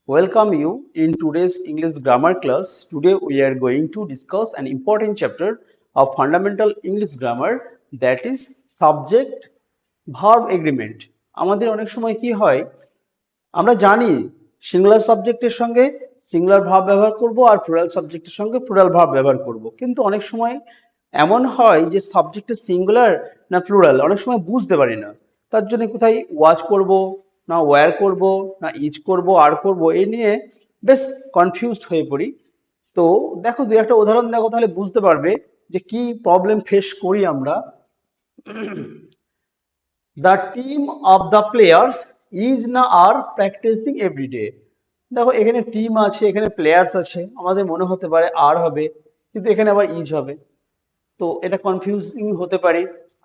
Welcome you in today's English grammar class. Today we are going to discuss an important chapter of fundamental English grammar, that is subject verb agreement. আমাদের অনেক সময় কি হয়, আমরা জানি singular সাবজেক্টের সঙ্গে সিঙ্গুলার ভার্ব ব্যবহার করব আর প্লুরাল সাবজেক্টের সঙ্গে প্লুরাল ভার্ব ব্যবহার করব, কিন্তু অনেক সময় এমন হয় যে সাবজেক্টে সিঙ্গুলার না প্লুরাল অনেক সময় বুঝতে পারি না। তার জন্য কোথায় ওয়াচ করব না ওয়্যার করব না ইজ করব আর করব, এই নিয়ে বেশ কনফিউজড হয়ে পড়ি। তো দেখো, দুই একটা উদাহরণ দেখো, তাহলে বুঝতে পারবে যে কি প্রবলেম ফেস করি আমরা। The team of the players is না আর প্র্যাকটিসিং এভরিডে। দেখো, এখানে টিম আছে, এখানে প্লেয়ার্স আছে, আমাদের মনে হতে পারে আর হবে, কিন্তু এখানে আবার ইজ হবে, তো এটা কনফিউজিং হতে পারে।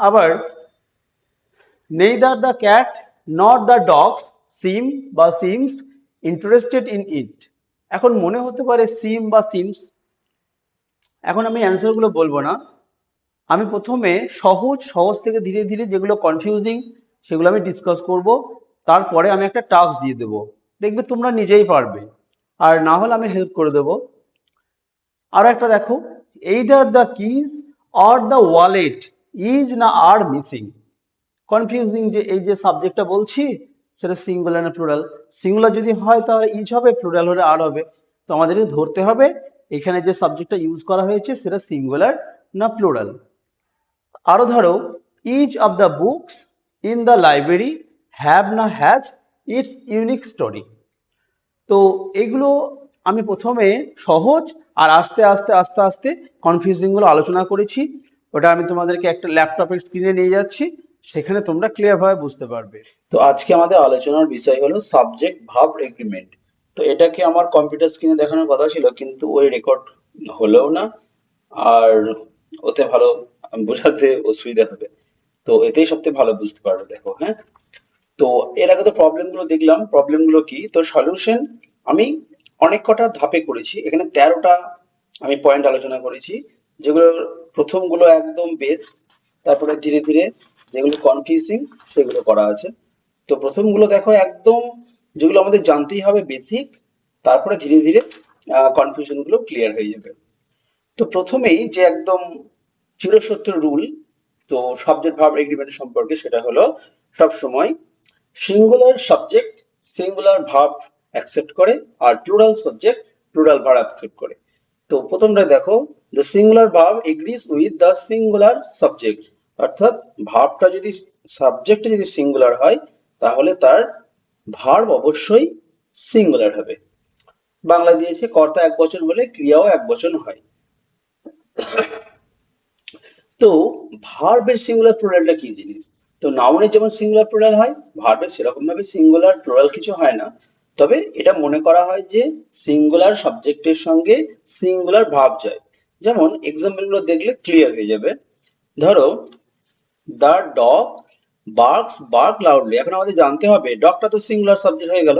আবার neither the cat not the dogs seem বা সিমস ইন্টারেস্টেড ইন ইট। এখন মনে হতে পারে সিম বা সিমস। এখন আমি অ্যান্সারগুলো বলবো না, আমি প্রথমে সহজ সহজ থেকে ধীরে ধীরে যেগুলো কনফিউজিং সেগুলো আমি ডিসকাস করব, তারপরে আমি একটা টাস্ক দিয়ে দেবো, দেখবে তোমরা নিজেই পারবে, আর না হলে আমি হেল্প করে দেবো। আরো একটা দেখো, either the keys or the wallet is না আর মিসিং। কনফিউজিং যে এই যে সাবজেক্টটা বলছি সেটা সিঙ্গুলার না প্লুরাল। সিঙ্গুলার যদি হয় তাহলে ইজ হবে, প্লুরাল হলে আর হবে। তো আমাদেরকে ধরতে হবে এখানে যে সাবজেক্টটা ইউজ করা হয়েছে সেটা সিঙ্গুলার না প্লুরাল। আরো ধরো, each of the books in the library have না হ্যাজ ইটস ইউনিক স্টোরি। তো এগুলো আমি প্রথমে সহজ আর আস্তে আস্তে আস্তে আস্তে কনফিউজিং গুলো আলোচনা করেছি। ওটা আমি তোমাদেরকে একটা ল্যাপটপের স্ক্রিনে নিয়ে যাচ্ছি, সেখানে তোমরা ক্লিয়ার ভাবে বুঝতে পারবে। তো আজকে আমাদের আলোচনার বিষয় হলো সাবজেক্ট ভার্ব এগ্রিমেন্ট। তো এটাকে আমার কম্পিউটার স্ক্রিনে দেখানোর কথা ছিল, কিন্তু ওই রেকর্ড হলেও না, আর ওতে ভালো বোঝাতে অসুবিধা হবে। তো এতেই সবথেকে ভালো বুঝতে পারবে, দেখো। হ্যাঁ, তো এর আগে তো প্রবলেম গুলো দেখলাম, প্রবলেম গুলো কি, তো সলিউশন আমি অনেক কটা ধাপে করেছি, এখানে 13টা আমি পয়েন্ট আলোচনা করেছি, যেগুলো প্রথম গুলো একদম বেস, তারপরে ধীরে ধীরে যেগুলো কনফিউজিং সেগুলো করা আছে। তো প্রথম গুলো দেখো একদম, যেগুলো আমাদের জানতেই হবে বেসিক, তারপরে ধীরে ধীরে কনফিউশন গুলো ক্লিয়ার হয়ে যাবে। তো প্রথমেই যে একদম চিরসত্য রুল, তো সাবজেক্ট ভার্ব এগ্রিমেন্ট সম্পর্কে, সেটা হলো সবসময় singular subject singular verb accept করে আর plural subject plural verb accept করে। তো প্রথমটা দেখো, the singular verb agrees with the singular subject. অর্থাৎ ভার্বটা যদি, সাবজেক্টটা যদি সিঙ্গুলার হয় তাহলে তার ভার্ব অবশ্যই সিঙ্গুলার হবে। বাংলা দিয়েছে কর্তা এক বচন হলে ক্রিয়াও এক বচন হয়। তো ভার্বের সিঙ্গুলার প্লুরালটা কি জিনিস? তো নাউনের যেমন সিঙ্গুলার প্লুরাল হয়, ভার্বের সেরকম ভাবে সিঙ্গুলার প্লুরাল কিছু হয় না। তবে এটা মনে করা হয় যে সিঙ্গুলার সাবজেক্টের সঙ্গে সিঙ্গুলার ভার্ব যায়। যেমন এক্সাম্পল গুলো দেখলে ক্লিয়ার হয়ে যাবে। ধরো, the dog barks bark loudly. এখন আমাদের জানতে হবে ডগটা তো সিঙ্গুলার সাবজেক্ট হয়ে গেল,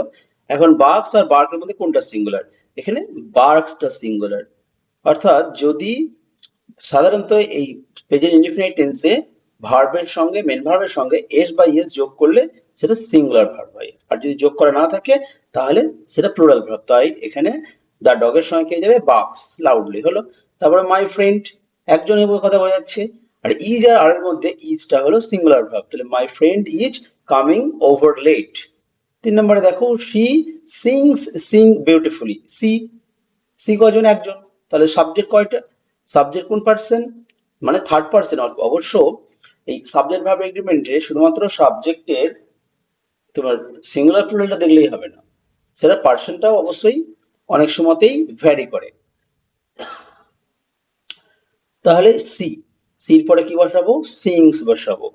এখন বার্কস আর বার্কের মধ্যে কোনটা সিঙ্গুলার? এখানে বার্কসটা সিঙ্গুলার। অর্থাৎ যদি সাধারণত এই প্রেজেন্ট ইনডিফিনিট টেন্সে ভার্বের সঙ্গে, মেন ভার্বের সঙ্গে এস বা ইএস যোগ করলে সেটা সিঙ্গুলার ভার্ব হয়, আর যদি যোগ করা না থাকে তাহলে সেটা প্লুরাল ভার্ব। তাই এখানে দা ডগের সঙ্গে কে যাবে? বার্কস লাউডলি হলো। তারপরে মাই ফ্রেন্ড, একজনের কথা বোঝাচ্ছে, আর ইজ আর এর মধ্যে ইজটা হলো সিঙ্গুলার ভার্ব, তাহলে my friend is coming over late. 3 নম্বরে দেখো, শি সিংস সিং বিউটিফুলি। সি, সি কজন? একজন, তাহলে সাবজেক্ট কয়টা? সাবজেক্ট কোন পার্সন? মানে থার্ড পার্সন। অবশ্য এই সাবজেক্ট ভার্ব এগ্রিমেন্টে শুধুমাত্র সাবজেক্টের তোমার সিঙ্গুলার প্লুরালটা দেখলেই হবে না, সেটা পার্সনটাও অবশ্যই অনেক সময়তেই ভ্যারি করে। তাহলে সি, সির পরে কি বসাবো? সিংস বসাবো।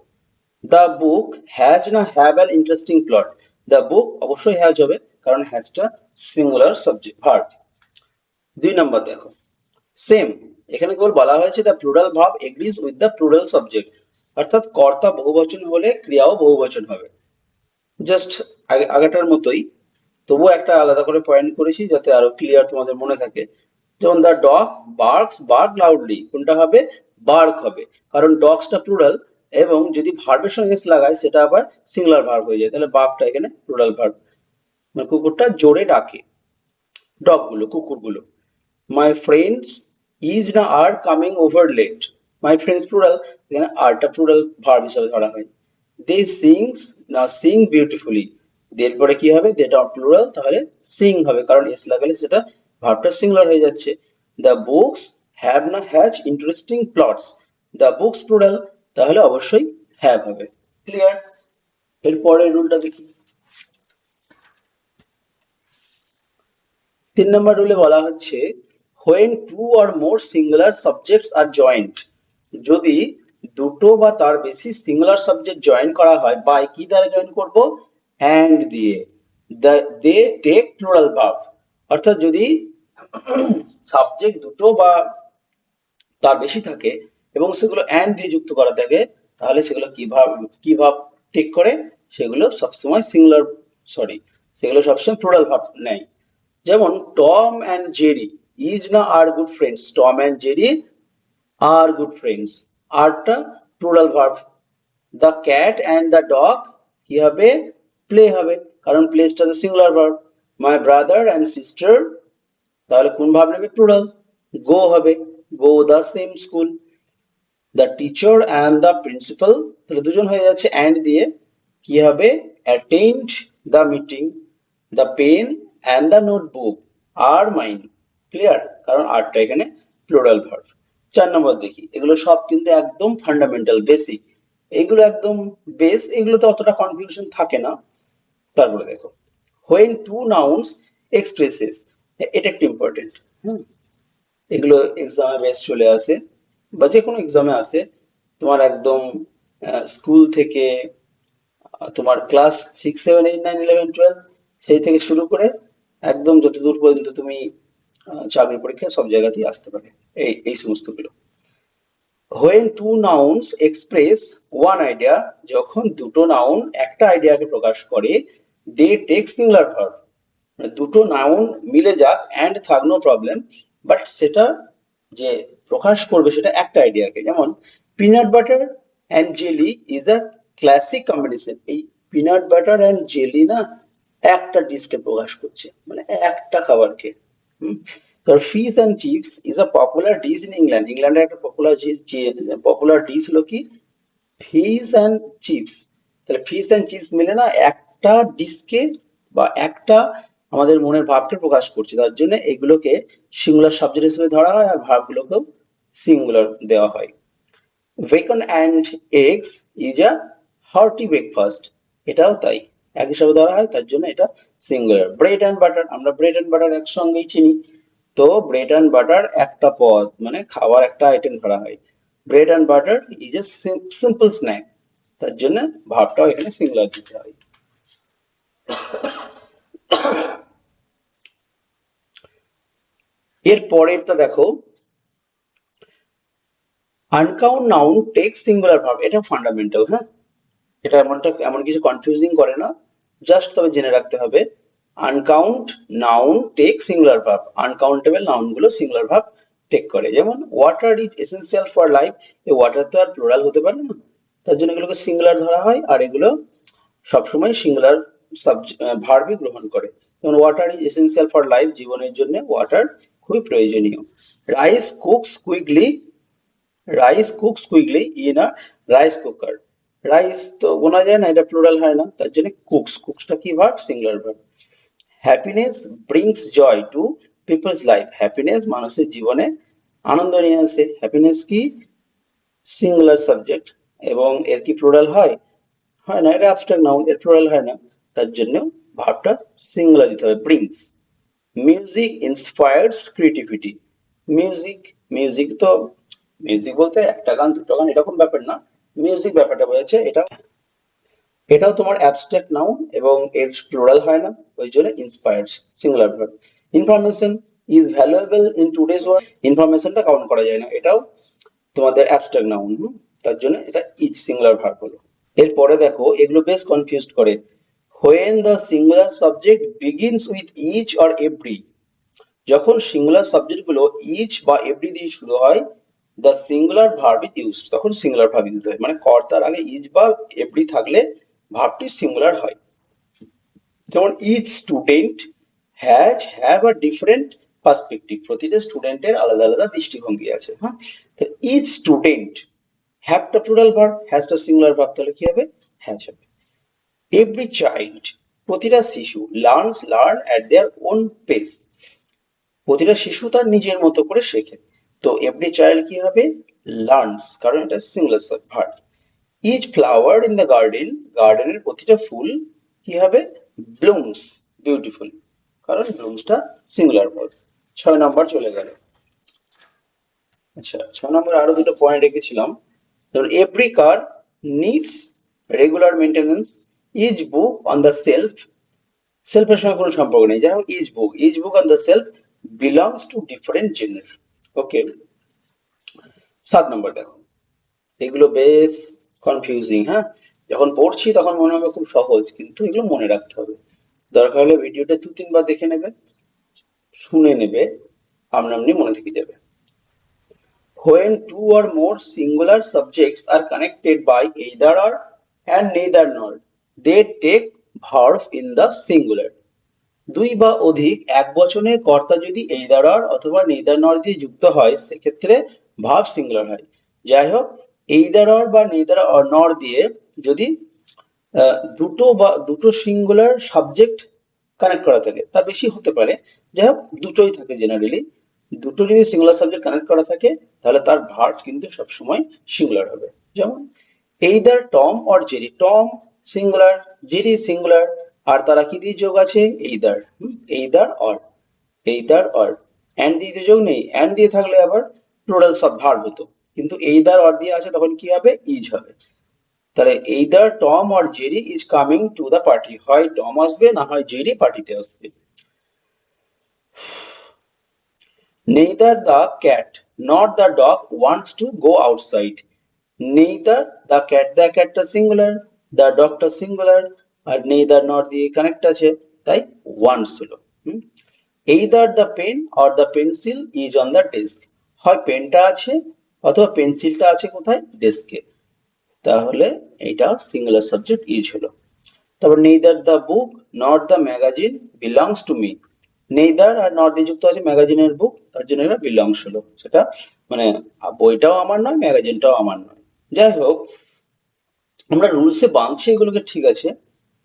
দ্য বুক হ্যাজ না have an interesting plot? The book অবশ্যই হ্যাজ হবে, কারণ হ্যাজটা সিঙ্গুলার সাবজেক্ট ভার্ব। 2 নম্বর দেখো, সেম, এখানে কেবল বলা হয়েছে the plural verb agrees with the plural subject, অর্থাৎ কর্তা বহুবচন হলে ক্রিয়াও বহুবচন হবে, জাস্ট আগেটার মতোই। তবুও একটা আলাদা করে পয়েন্ট করেছি যাতে আরো ক্লিয়ার তোমাদের মনে থাকে। যেমন the dog barks bark loudly, কোনটা হবে? বার্ক হবে, কারণ ডগসটা প্লুরাল, এবং যদি ভার্বের সঙ্গে এস লাগায় সেটা আবার সিঙ্গুলার ভার্ব হয়ে যায়, তাহলে বার্কটা এখানে প্লুরাল ভার্ব, মানে কুকুরটা জোরে ডাকে। ডগ গুলো, কুকুরগুলো। মাই ফ্রেন্ডস ইজ না are coming over late. My friends plural, এখানে আরটা প্লুরাল ভার্ব হিসাবে ধরা হয়। দে সিংস না সিং বিউটিফুলি, দের পরে কি হবে, দেটা প্লুরাল, তাহলে সিং হবে, কারণ এস লাগালে সেটা ভার্বটা সিঙ্গুলার হয়ে যাচ্ছে। দ্য বুকস হ্যাভ না has interesting plots, the books plural, তাহলে অবশ্যই হ্যাভ হবে। ক্লিয়ার? এর পরের রুলটা দেখি। 3 নম্বর রুলে বলা হচ্ছে when two or more singular subjects are joined, যদি দুটো বা তার বেশি সিঙ্গুলার সাবজেক্ট জয়েন করা হয়, বাই কি দ্বারা জয়েন করব, অ্যান্ড দিয়ে, দে টেক প্লুরাল ভার্ব। অর্থাৎ যদি সাবজেক্ট দুটো বা তার বেশি থাকে এবং সেগুলো অ্যান্ড দিয়ে যুক্ত করা থাকে, তাহলে সেগুলো কি ভাব টেক করে, সেগুলো সবসময় সিঙ্গুলার, সরি, সেগুলো সবসময় প্লুরাল ভাব নেয়। যেমন টম অ্যান্ড জেরি ইজ না আর good friends, Tom and Jerry are good friends, আরটা plural verb. The cat and the dog কি হবে, প্লে হবে, কারণ প্লেসটা তো singular verb. My brother and sister, তাহলে কোন ভার্ব নেবে, প্লুরাল, গো হবে, go the same school. The teacher and the principal, তাহলে দুজন হয়ে যাচ্ছে অ্যান্ড দিয়ে, কি হবে, attend the meeting. The pen and the notebook are mine. Clear? কারণ আরটা এখানে প্লুরাল ভার্ব। 4 নম্বর দেখি, এগুলো সব কিন্তু একদম ফান্ডামেন্টাল বেসিক, এগুলো একদম বেস, এগুলোতে অতটা কনফিউশন থাকে না। তারপরে দেখো when two nouns expresses, এটা একটু ইম্পর্টেন্ট। হুম, এগুলো এক্সামে বেশ চলে আসে, বা যে কোনো এক্সামে আসে, তোমার একদম স্কুল থেকে, তোমার ক্লাস 6, 7, 8, 9, 11, 12 সেই থেকে শুরু করে একদম যতদূর পর্যন্ত তুমি চাকরি পরীক্ষা সব জায়গাতেই আসতে পারে এই এই সমস্তগুলো। when two nouns express one idea, যখন দুটো নাউন একটা আইডিয়াকে প্রকাশ করে, they take singular verb, মানে দুটো নাউন মিলে যাক অ্যান্ড থাক নো প্রবলেম, বাট সেটা যে প্রকাশ করবে সেটা একটা আইডিয়াকে। যেমন peanut butter and jelly is a classic combination, এই পিনাট বাটার অ্যান্ড জেলি না একটা ডিশকে প্রকাশ করছে, মানে একটা খাবারকে। তার fish and chips is a popular dish in England, ইংল্যান্ডের একটা পপুলার ডিশ হলো কি, ফিশ অ্যান্ড চিপস। তাহলে ফিশ অ্যান্ড চিপস মিলে না একটা ডিশকে বা একটা আমাদের মনের ভাবকে প্রকাশ করছে, তার জন্য এগুলোকে সিঙ্গুলার সাবজেক্ট হিসেবে ধরা হয়, আর ভার্বগুলোকেও সিঙ্গুলার দেওয়া হয়। Beacon and eggs is a hearty breakfast, এটাও তাই, এক হিসাবে ধরা হয়, তার জন্য এটা সিঙ্গুলার। ব্রেড অ্যান্ড বাটার, আমরা ব্রেড অ্যান্ড বাটার একসঙ্গেই চিনি, তো ব্রেড অ্যান্ড বাটার একটা পদ, মানে খাবার একটা আইটেম ধরা হয়। Bread and butter is a simple snack, তার জন্য ভাবটাও এখানে সিঙ্গুলার দিতে হয়। এর পরেরটা দেখো, uncount noun take singular verb, এটা ফান্ডামেন্টাল। হ্যাঁ, এটা এমন কিছু কনফিউজিং করে না, জাস্ট তবে জেনে রাখতে হবে uncount noun take singular verb, uncountable noun গুলো সিঙ্গুলার ভার্ব টেক করে। যেমন water is essential for life, এই ওয়াটার তো আর প্লুরাল হতে পারে না, তার জন্য এগুলোকে সিঙ্গুলার ধরা হয়, আর এগুলো সবসময় সিঙ্গুলার ভার্বই গ্রহণ করে। যেমন water is essential for life, জীবনের জন্য ওয়াটার খুবই প্রয়োজনীয়। Rice cooks quickly, rice cooks quickly in a rice cooker, rice তো গোনা যায় না, এটা প্লুরাল হয় না, তার জন্য কুকস, কুকসটা কি verb, singular verb. Happiness brings joy to people's life, happiness মানুষের জীবনে আনন্দ নিয়ে আসে, হ্যাপিনেস কি সিঙ্গুলার সাবজেক্ট, এবং এর কি প্লুরাল হয়, হয় না, এটা অ্যাবস্ট্রাক্ট নাউন, এর প্লুরাল হয় না, তার জন্য ভার্বটা সিঙ্গুলার দিতে হবে, brings. Music inspires creativity, music, music তো মিউজিক বলতে একটা গান দুটো গান এরকম ব্যাপার না, মিউজিক ব্যাপারটা বোঝাচ্ছে, এটাও তোমার অ্যাবস্ট্রাক্ট নাউন এবং এর প্লুরাল হয় না, ওই জন্য inspires singular verb. Information is valuable in today's world, ইনফরমেশনটা কাউন্ট করা যায় না, এটাও তোমাদের অ্যাবস্ট্রাক্ট নাউন, তার জন্য এটা ইজ সিঙ্গুলার ভার্ব হলো। এরপরে দেখো, এগুলো বেশ কনফিউজড করে, when the singular subject begins with each or every, যখন সিঙ্গুলার সাবজেক্ট গুলো ইচ বা এভরি দিয়ে শুরু হয়, the singular verb is used, তখন সিঙ্গুলার ভার্ব ইউজ হয়, মানে কর্তার আগে ইচ বা এভরি থাকলে ভার্বটি সিঙ্গুলার হয়। যেমন each student has have a different perspective, প্রতিটা স্টুডেন্টের আলাদা আলাদা দৃষ্টিভঙ্গি আছে। হ্যাঁ, তো ইচ স্টুডেন্ট হ্যাভটা প্লুরাল ভার্ব, হ্যাজটা সিঙ্গুলার ভার্ব, তাহলে কি হবে? হ্যাজ হবে। এভরি চাইল্ড, প্রতিটা শিশু, learn at their own pace, প্রতিটা শিশু তার নিজের মতো করে শেখে। তো এভরি চাইল্ড কি হবে? লার্নস, কারণ এটা singular verb. Each flower in the garden, গার্ডেনের প্রতিটা ফুল কি হবে? ব্লুমস বিউটিফুল, কারণ ব্লুমসটা সিঙ্গুলার ভার্ব। 6 নম্বর চলে গেল। আচ্ছা, 6 নম্বরে আরো দুটো পয়েন্ট রেখেছিলাম। ধরুন every car needs regular maintenance, each book on the shelf, সেলফের সঙ্গে কোনো সম্পর্ক নেই, যাই হোক each book on the shelf belongs to different genre. Okay, 7 number দেখো, এগুলো বেশ কনফিউজিং। হ্যাঁ, যখন পড়ছি তখন মনে হবে খুব সহজ, কিন্তু এগুলো মনে রাখতে হবে। দরকার হলে ভিডিওটা 2-3 বার দেখে নেবে, শুনে নেবে, আপনা আপনি মনে থেকে যাবে। When two or more singular subjects are connected by either or and neither nor, they take verb in the singular. দুই বা অধিক একবচনের কর্তা যদি either or অথবা neither nor দিয়ে যুক্ত হয়, সেক্ষেত্রে ভার্ব সিঙ্গুলার হয়। যাই হোক, either or বা neither or nor দিয়ে যদি দুটো সিঙ্গুলার সাবজেক্ট কানেক্ট করা থাকে, তার বেশি হতে পারে, যাই হোক দুটোই থাকে জেনারেলি। দুটো যদি সিঙ্গুলার সাবজেক্ট কানেক্ট করা থাকে, তাহলে তার ভার্ব কিন্তু সবসময় সিঙ্গুলার হবে। যেমন either Tom or Jerry, Tom singular, Jerry singular, আর তারা কি দিয়ে যোগ আছে? Either, either or, either or. And দিয়ে তো যোগ নেই, অ্যান্ড দিয়ে থাকলে আবার প্লুরাল সব ভার্ব হতো, কিন্তু এইদার অর দিয়ে আছে, তখন কি হবে? ইজ হবে। তাহলে either Tom or Jerry is coming to the party, হয় টম আসবে না হয় জেরি পার্টিতে আসবে। neither the cat nor the dog wants to go outside, neither the cat, the cat টা সিঙ্গুলার, the dog টা সিঙ্গুলার, আর neither nor দিয়ে connect আছে, তাই wants হলো। either the pen or the pencil is on the desk, হয় পেনটা আছে অথবা পেন্সিলটা আছে কোথায়? ডেস্কে, তাহলে এটা সিঙ্গুলার সাবজেক্ট ইজ হলো। তারপর neither the book not the magazine belongs to me, neither are not দিয়ে যুক্ত আছে ম্যাগাজিনের বুক, তার জন্য এটা বিলংস হলো। সেটা মানে বইটাও আমার নয়, ম্যাগাজিনটাও আমার নয়। যাই হোক, আমরা রুলসে বাঁধছি এগুলোকে, ঠিক আছে,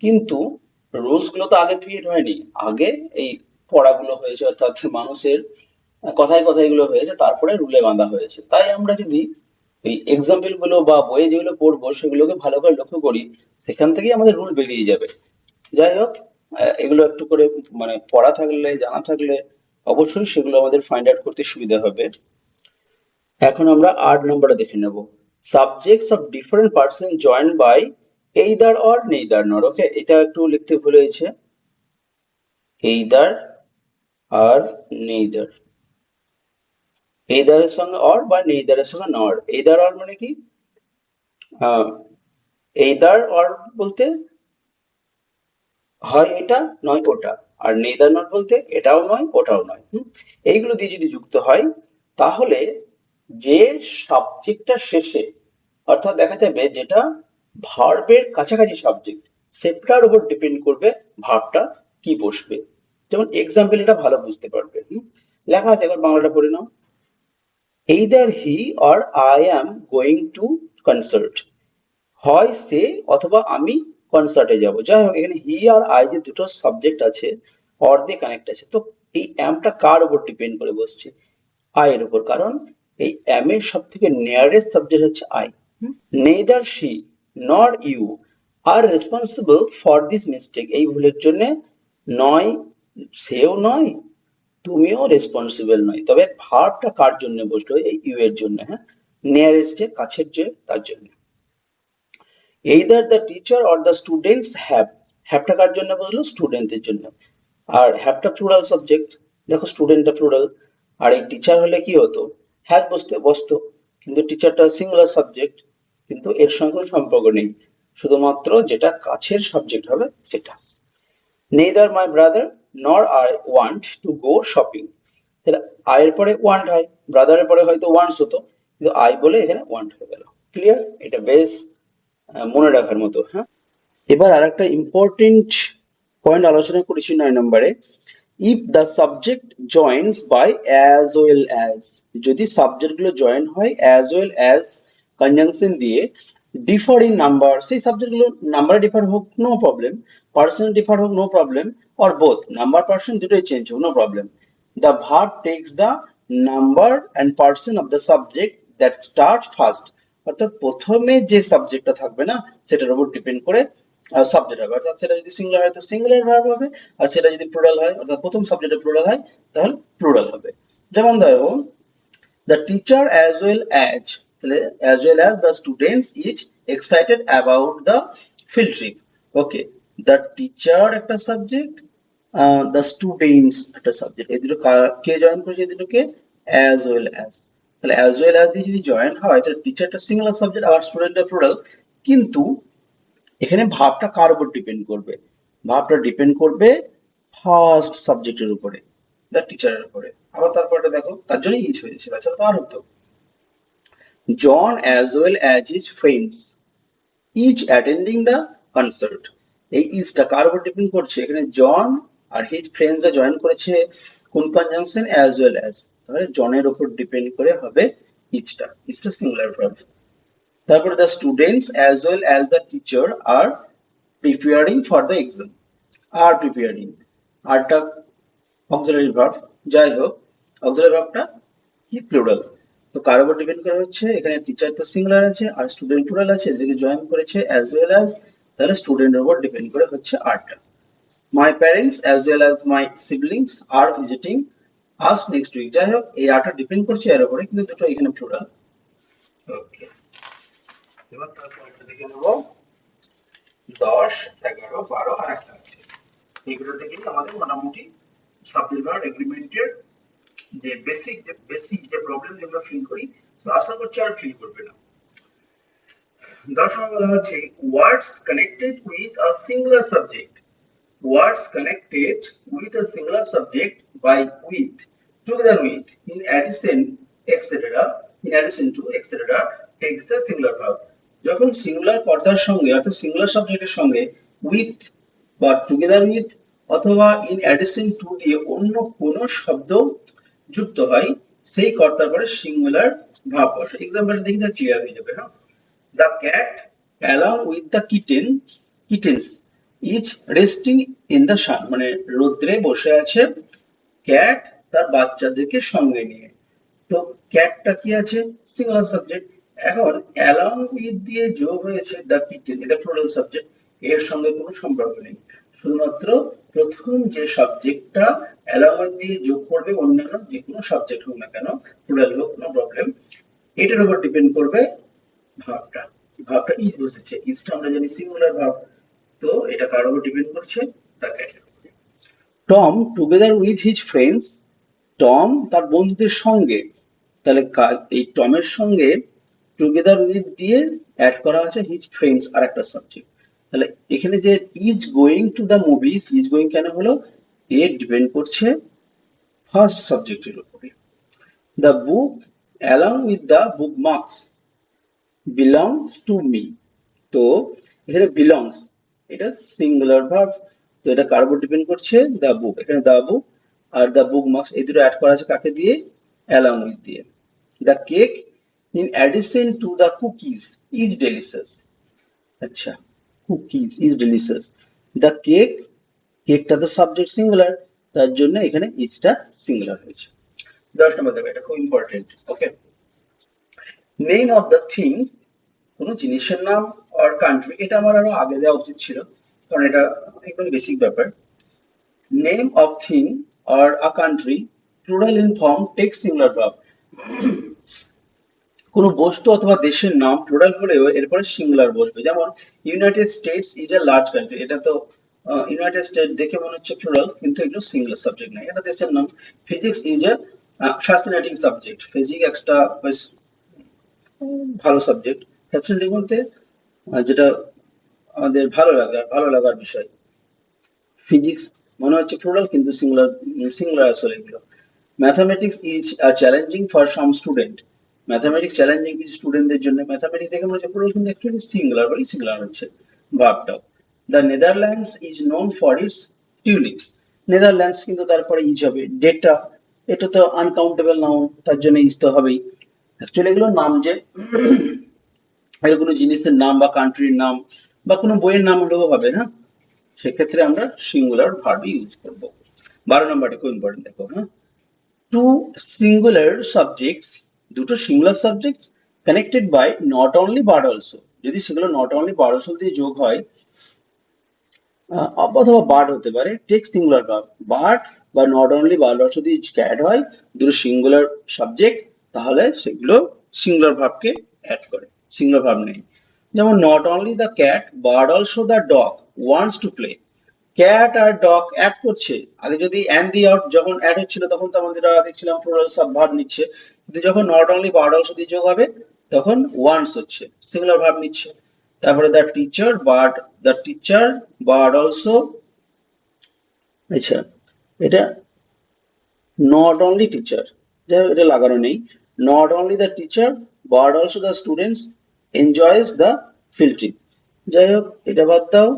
কিন্তু রুলস গুলো তো আগে ক্রিয়েট হয়নি, আগে এই পড়াগুলো হয়েছে, অর্থাৎ মানুষের কথায় কথায় এগুলো হয়েছে, তারপরে রুলে বাঁধা হয়েছে। তাই আমরা যদি এই এক্সাম্পল গুলো বা বইয়ে যেগুলো পড়বো সেগুলোকে ভালো করে লক্ষ্য করি, সেখান থেকেই আমাদের রুল বেরিয়ে যাবে। যাই হোক, এগুলো একটু করে মানে পড়া থাকলে, জানা থাকলে অবশ্যই সেগুলো আমাদের ফাইন্ড আউট করতে সুবিধা হবে। এখন আমরা 8 নম্বরে দেখে নেব, subjects of different person join by either or neither nor. Okay, এটা একটু লিখতে ভুলে গেছে, এইদার আর নেইদার, এইদারের সঙ্গে অর বা নেইদারের সঙ্গে নর। এইদার অর মানে কি? এইদার অর বলতে হয় এটা নয় ওটা, আর নেইদার নট বলতে এটাও নয় ওটাও নয়। এইগুলো দিয়ে যদি যুক্ত হয়, তাহলে যে সাবজেক্টটা শেষে, অর্থাৎ দেখা যাবে যেটা ভার্বের কাছাকাছি সাবজেক্ট, সেটার উপর ডিপেন্ড করবে ভার্বটা কি বসবে। যেমন এক্সাম্পল, এটা ভালো বুঝতে পারবে। লেখা আছে, এবার বাংলাটা পড়ে নাও। either he or I am going to concert, হয় সে অথবা আমি কনসার্টে যাব। যাই হোক, এখানে হি আর আই যে দুটো সাবজেক্ট আছে, অর দিয়ে কানেক্ট আছে, তো এই অ্যামটা কার উপর ডিপেন্ড করে বসছে? আই এর উপর, কারণ এই অ্যাম এর সব থেকে নিয়ারেস্ট সাবজেক্ট হচ্ছে I. Neither she nor you are responsible for this mistake, এই ভুলের জন্য নয় সেও নয় তুমিও রেসপন্সিবল নয়। তবে ভার্বটা কার জন্য বসলো? এই ইউ এর জন্য। হ্যাঁ, নিয়ারেস্ট যে কাছের যে, তার জন্য। either the teacher or the students have, হ্যাভটা কার জন্য বসলো? স্টুডেন্টদের জন্য। আর হ্যাভটা প্লুরাল সাবজেক্ট, দেখো স্টুডেন্টটা প্লুরাল, আর এই টিচার হলে কি হতো? হ্যাভ বসতো, কিন্তু টিচারটা সিঙ্গুলার সাবজেক্ট, কিন্তু এর সঙ্গে কোনো সম্পর্ক নেই, শুধুমাত্র যেটা কাছের সাবজেক্ট হবে সেটা। নেইদার মাই ব্রাদার নর I want to go shopping, তাহলে আয়ের পরে ওয়ান্ট হয়, ব্রাদারের পরে হয়তো ওয়ান্টস হতো, কিন্তু আই বলে এখানে ওয়ান্ট হয়ে গেল। ক্লিয়ার? এটা বেশ মনে রাখার মতো। হ্যাঁ, এবার আর একটা ইম্পর্টেন্ট পয়েন্ট আলোচনা করেছি 9 নম্বরে, if the subject joins by as well as, যদি সাবজেক্ট গুলো জয়েন হয় অ্যাজ ওয়েল অ্যাজ কনজাংশন দিয়ে, ডিফার ইন নাম্বার, সেই সাবজেক্ট গুলো নাম্বার ডিফার হোক নো প্রবলেম, পার্সন ডিফার হোক no problem, or both number person দুটোই চেঞ্জ হোক no problem, the verb takes the number and person of the subject that start first, অর্থাৎ প্রথমে যে সাবজেক্টটা থাকবে না সেটার উপর ডিপেন্ড করে সাবজেক্ট হবে, অর্থাৎ সেটা যদি সিঙ্গুলার হয় তো সিঙ্গুলার ভার্ব হবে, আর সেটা যদি প্লুরাল হয় অর্থাৎ প্রথম সাবজেক্টে প্লুরাল হয় তাহলে প্লুরাল হবে। যেমন ধরো the teacher as well as, তাহলে as well as the students is excited about the field trip, okay, the teacher একটা সাবজেক্ট, the students একটা সাবজেক্ট, এই দুটো কে জয়েন করেছে, এই দুটোকে as well as, তাহলে as well as দিয়ে যদি জয়েন হয় তাহলে টিচারটা সিঙ্গুলার সাবজেক্ট আর স্টুডেন্টটা প্লুরাল, কিন্তু এখানে ভাবটা কার উপর ডিপেন্ড করবে, ভাবটা ডিপেন্ড করবে ফার্স্ট সাবজেক্টের উপরে, দ্য টিচারের উপরে। আবার তারপরটা দেখো, তার জন্য ইজ হয়েছে, তাছাড়া তো আর হতো। John as well as his friends is attending the concert, এই ইজটা কার উপর ডিপেন্ড করছে, এখানে জন আর হিজ ফ্রেন্ডসরা জয়েন করেছে কোন কনজাংশন, অ্যাজ ওয়েল অ্যাজ, তাহলে জনের উপর ডিপেন্ড করে হবে ইজটা, ইজটা সিঙ্গুলার ভার্ব। তারপরে the students as well as the teacher are preparing for the exam, are preparing, আরটা অক্সিলারি ভার্ব, যাই হোক অক্সিলারি ভার্বটা কি প্লুরাল, তো কার উপর ডিপেন্ড করে হচ্ছে, এখানে টিচার তো সিঙ্গুলার আছে আর স্টুডেন্ট প্লুরাল আছে, যদি জয়েন করেছে অ্যাজ ওয়েল অ্যাজ, তাহলে স্টুডেন্টের উপর ডিপেন্ড করে হচ্ছে আরটা। My parents as well as my siblings are visiting us next week, যাই হোক এই আরটা ডিপেন্ড করছে এর উপরে, কিন্তু দুটো এখানে প্লুরাল। ওকে, এবার তারপরটা দেখে নেব 10, 11, 12 আর একটা আছে, এগুলো থেকে আমাদের মোটামুটি সাবজেক্ট ভার্ব এগ্রিমেন্টের যে বেসিক যে প্রবলেম যেগুলো ফিল করি, তো আশা করছি আর ফিল করবে না। 10 নম্বর বলা হচ্ছে words connected with a singular subject, words connected with a singular subject by with, together with, in addition, etc. In addition to, etc. takes the singular verb. যখন singular কর্তার সঙ্গে অর্থাৎ সিঙ্গুলার সাবজেক্টের সঙ্গে উইথ বা together with অথবা in addition two দিয়ে অন্য কোনো শব্দ যুক্ত হয়, সেই কর্তার পরে সিঙ্গুলার ভার্ব বসে। এক্সাম্পল দেখি তাহলে ক্লিয়ার হয়ে যাবে। হ্যাঁ, the cat along with the kittens is resting in the sun, মানে রোদ্রে বসে আছে ক্যাট তার বাচ্চাদেরকে সঙ্গে নিয়ে, তো ক্যাটটা কি আছে সিঙ্গুলার সাবজেক্ট, এখন অ্যালং উইথ দিয়ে যোগ হয়েছে দ্য কিটেন, এটা প্লুরাল সাবজেক্ট, এর সঙ্গে কোনো সম্পর্ক নেই, শুধুমাত্র প্রথম যে সাবজেক্টটা অ্যালং উইথ দিয়ে যোগ করবে, অন্যান্য যে কোনো সাবজেক্ট হোক না কেন প্লুরাল হোক নো প্রবলেম, এটার উপর ডিপেন্ড করবে ভার্বটা, ভার্বটা ইজ বসেছে, ইজটা আমরা জানি সিঙ্গুলার ভার্ব, তো এটা কার উপর ডিপেন্ড করছে, দ্য ক্যাটের উপরে। Tom together with his friends, Tom তার বন্ধুদের সঙ্গে, তাহলে এই টমের সঙ্গে টুগেদার উইথ দিয়ে অ্যাড করা আছে হিজ ফ্রেন্ডস আর একটা সাবজেক্ট, তাহলে এখানে যে is going to the movies, is going কেন হলো, এর ডিপেন্ড করছে ফার্স্ট সাবজেক্টের উপরে। The book along with the book marks belongs to me, তো এখানে বিলংস এটা সিঙ্গুলার ভার্ব, তো এটা কার উপর ডিপেন্ড করছে, দ্য বুক, এখানে দ্য বুক আর দ্য বুক মার্কস এই দুটো অ্যাড করা আছে কাকে দিয়ে, অ্যালং উইথ দিয়ে। The cake in addition to the cookies is delicious, আচ্ছা cookies is delicious, the cake, কেকটা তো সাবজেক্ট সিঙ্গুলার, তার জন্য এখানে ইজটা সিঙ্গুলার হয়েছে। 10 নম্বর দেখো, এটা খুব important. Okay, name of the things, কোন জিনিসের নাম আর কান্ট্রি, এটা আমার আরো আগে দেওয়া উচিত ছিল কারণ এটা একদম বেসিক ব্যাপার। Name of thing are a country plural in form take singular verb, কোন বস্তু অথবা দেশের নাম প্লুরাল হলেও এরপরে সিঙ্গুলার বসবে, যেমন United states is a large country, এটা তো ইউনাইটেড স্টেট দেখে মনে হচ্ছে প্লুরাল কিন্তু এগুলো সিঙ্গুলার সাবজেক্ট নয়, এটা দেশের নাম। Physics is a fascinating subject, physics একটা বেশ ভালো সাবজেক্ট, ফ্যাসিনেটিং বলতে যেটা আমাদের ভালো লাগার বিষয়, ফিজিক্স মনে হচ্ছে প্লুরাল কিন্তু সিঙ্গুলার আসলে এগুলো। Mathematics is challenging for some student, mathematics challenging কিছু স্টুডেন্টদের জন্য, ম্যাথামেটিক্স দেখে মনে হচ্ছে প্লুরাল কিন্তু অ্যাকচুয়ালি সিঙ্গুলার, বলি সিঙ্গুলার হচ্ছে ভার্বটাও। The Netherlands is known for its tulips, Netherlands কিন্তু তারপরে ইজ হবে। ডেটা, এটা তো আনকাউন্টেবল নাউন, তার জন্য ইজ তো হবেই। অ্যাকচুয়ালি এগুলো নাম যে এগুলো কোনো জিনিসের নাম বা কান্ট্রির নাম বা কোনো বইয়ের নাম হলেও হবে, হ্যাঁ। সেক্ষেত্রে আমরা সিঙ্গুলার ভার্ব ইউজ করব। 12 নম্বরটা খুব ইম্পর্টেন্ট, দেখো, হ্যাঁ। টু সিঙ্গুলার সাবজেক্টস, দুটো singular subjects connected by not only but also, যদি সেগুলো নট অনলি বাট অলসো দিয়ে যোগ হয়, অথবা বাট হতে পারে, টেক সিঙ্গুলার ভার্ব, বাট বা নট অনলি বাট অলসো দিয়ে অ্যাড হয় দুটো সিঙ্গুলার সাবজেক্ট, তাহলে সেগুলো সিঙ্গুলার ভার্বকে অ্যাড করে, সিঙ্গুলার ভার্ব নেই। যেমন not only the cat but also the dog wants to play. Cat আর ডগ অ্যাড করছে, আগে যদি অ্যান্ড দি আউট যখন অ্যাড হচ্ছিল তখন তো আমাদের দেখছিলাম প্লুরাল সাব ভার্ব নিচ্ছে, কিন্তু যখন নট অনলি বাট অলসো দিয়ে যোগ হবে তখন ওয়ান্টস হচ্ছে, সিঙ্গুলার ভার্ব নিচ্ছে। তারপরে দ্য টিচার বাট অলসো, আচ্ছা, এটা নট অনলি টিচার, যাই হোক এটা লাগানো নেই। Not only the teacher but also the students enjoys the field trip, যাই হোক এটা বাদ দাও,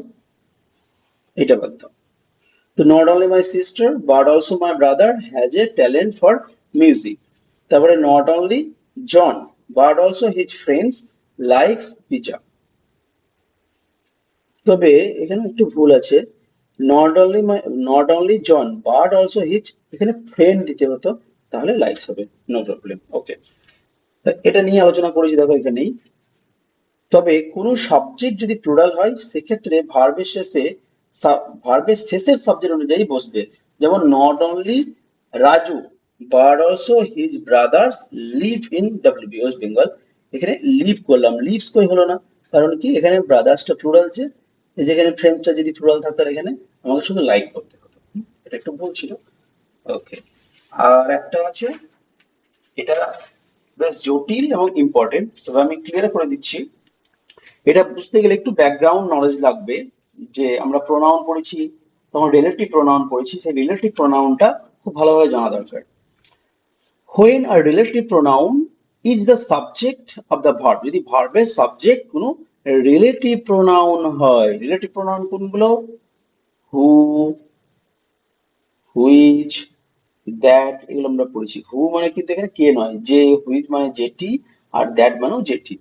এটা বাদ দাও। তো not only my sister but also my brother has a talent for music. তারপরে not only John but also his friends likes pizza. তবে এখানে একটু ভুল আছে, not only John but also his, এখানে ফ্রেন্ড দিতে হতো, তাহলে লাইকস হবে, নো প্রবলেম, ওকে। এটা নিয়ে আলোচনা করেছি, দেখো এখানেই। তবে কোনো সাবজেক্ট যদি প্লুরাল হয় সেক্ষেত্রে ভার্বের শেষের সাবজেক্ট অনুযায়ী বসবে। যেমন not only Raju but also his brothers live in WB West Bengal, এখানে লিভ করলাম, লিভস কই হলো না, কারণ কি এখানে ব্রাদার্সটা প্লুরাল, যে এই যে এখানে ফ্রেন্ডসটা যদি প্লুরাল থাকতো আর এখানে আমাকে শুধু লাইক করতে হতো, এটা একটু ভুল ছিল, ওকে। আর একটা আছে, এটা বেশ জটিল এবং ইম্পর্টেন্ট, তবে আমি ক্লিয়ার করে দিচ্ছি। এটা বুঝতে গেলে একটু ব্যাকগ্রাউন্ড নলেজ লাগবে, যে আমরা প্রোনাউন পড়েছি, তখন রিলেটিভ প্রোনাউন পড়েছি, সেই রিলেটিভ প্রোনাউনটা খুব ভালোভাবে জানা দরকার। When are relative pronoun is the subject of the verb, যদি ভার্বের সাবজেক্ট কোনো রিলেটিভ প্রোনাউন হয়, রিলেটিভ প্রোনাউন কোনগুলো? হু, হুইচ, দ্যাট, এগুলো আমরা পড়েছি। হু মানে কিন্তু এখানে কে নয়, যে, হুইচ মানে যেটি, আর দ্যাট মানেও যেটি।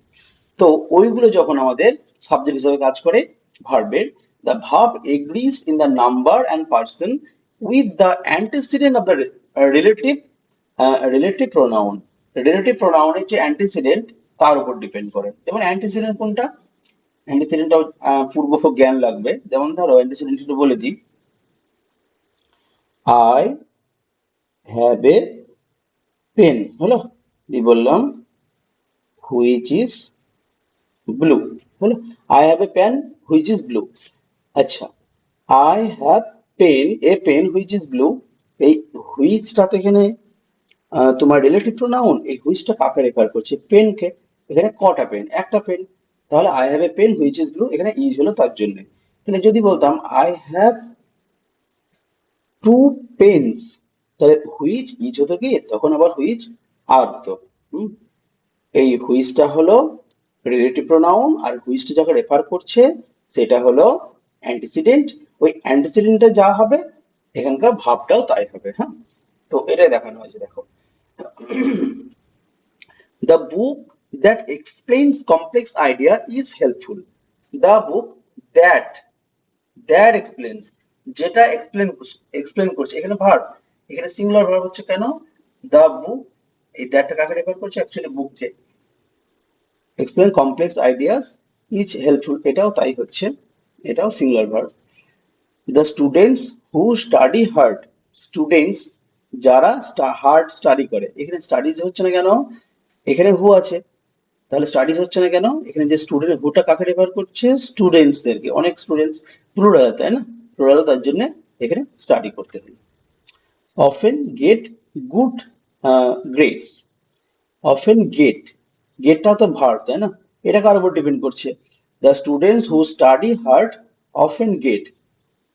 তো ওইগুলো যখন আমাদের সাবজেক্ট হিসেবে কাজ করে ভার্বের, the verb agrees in the number and person with the antecedent of the relative relative pronoun. Relative প্রোনাউনের যে অ্যান্টিসিডেন্ট তার উপর ডিপেন্ড করে। যেমন অ্যান্টিসিডেন্ট কোনটা? অ্যান্টিসিডেন্টটা পূর্ব জ্ঞান লাগবে। যেমন ধরো অ্যান্টিসিডেন্ট একটু বলে দিই, আই হ্যাভ এ পেন, হলো, দিয়ে বললাম হুইচ ইজ ব্লু, হলো, I have a pen which is blue. আচ্ছা, I have a pen which is blue, এই হুইচটা তো এখানে তোমার রিলেটিভ প্রোনাউন, এই হুইচটা কাকে রেফার করছে? পেনকে। এখানে কটা পেন? একটা পেন, তাহলে I have a pen which is blue, এখানে ইজ হলো তার জন্য। তাহলে যদি বলতাম আই হ্যাভ টু পেন্স, তাহলে হুইচ ইজ হতো কি, তখন আবার হুইচ আর হতো। হুম, এই হুইচটা হলো রিলেটিভ প্রোনাউন, আর হুইচটা যাকে রেফার করছে সেটা হলো অ্যান্টিসিডেন্ট। ওই অ্যান্টিসিডেন্টে যা হবে এখানকার ভাবটাও তাই হবে, হ্যাঁ। তো এটাই দেখানো হয়েছে, দেখো। The book that explains complex idea is helpful. The book that explains, যেটা এক্সপ্লেন করছে, এখানে ভার্ব, এখানে সিঙ্গুলার ভার্ব হচ্ছে কেন? দ্য বুক, এই দ্যাটটা কাকে রেফার করছে? অ্যাকচুয়ালি বুককে। Explain complex ideas is helpful, এটাও তাই হচ্ছে, এটাও singular verb. The students who study hard, students যারা হার্ড স্টাডি করে, এখানে স্টাডিজ হচ্ছে না কেন? এখানে হু আছে, তাহলে স্টাডিজ হচ্ছে না কেন? এখানে যে স্টুডেন্ট, হুটা কাকে রেফার করছে? স্টুডেন্টসদেরকে, অনেক স্টুডেন্টস, প্লুরাল, তাই না? প্লুরাল, তার জন্য এখানে স্টাডি করতে হলো। Often get good grades, often গেটটা তো ভার্ব, তাই না? এটা কার উপর ডিপেন্ড করছে? The students who study hard often get,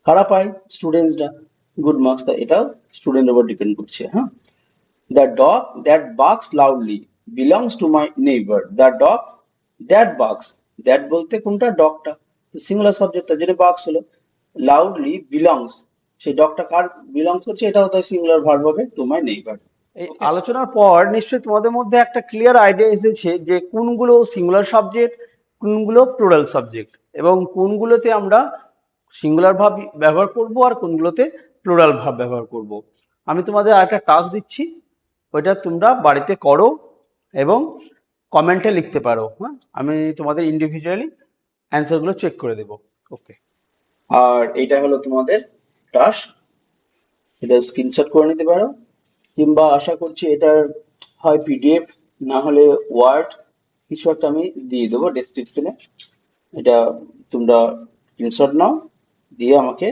কারা পায়? স্টুডেন্টসরা গুড মার্কস, তা এটাও স্টুডেন্টের উপর ডিপেন্ড করছে, হ্যাঁ। The dog that barks loudly belongs to my neighbor. The dog that barks, that বলতে কোনটা? ডগটা, তো সিঙ্গুলার সাবজেক্ট, তার জন্য বার্কস হলো। লাউডলি বিলংস, সেই ডগটা কার বিলং করছে, এটাও তাই সিঙ্গুলার ভার্ব হবে, টু মাই নেইবার। এই আলোচনার পর নিশ্চয়ই তোমাদের মধ্যে একটা ক্লিয়ার আইডিয়া এসেছে যে কোনগুলো সিঙ্গুলার সাবজেক্ট, কোনগুলো প্লুরাল সাবজেক্ট, এবং কোনগুলোতে আমরা সিঙ্গুলার ভার্ব ব্যবহার করব আর কোনগুলোতে প্লুরাল ভার্ব ব্যবহার করব। আমি তোমাদের আরেকটা টাস্ক দিচ্ছি, ওইটা তোমরা বাড়িতে করো এবং কমেন্টে লিখতে পারো। হ্যাঁ, আমি তোমাদের ইন্ডিভিজুয়ালি অ্যান্সারগুলো চেক করে দেবো। ওকে, আর এইটা হলো তোমাদের টাস্ক, এটা স্ক্রিনশট করে নিতে পারো, কিংবা আশা করছি এটার হয় পিডিএফ না হলে ওয়ার্ড কিছু একটা আমি দিয়ে দেবো ডেসক্রিপশনে। এটা তোমরা স্ক্রিনশট নাও, দিয়ে আমাকে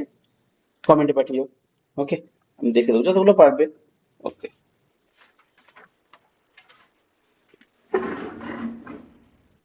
কমেন্টে পাঠিও। ওকে, আমি দেখে দেবো যতগুলো পারবে। ওকে।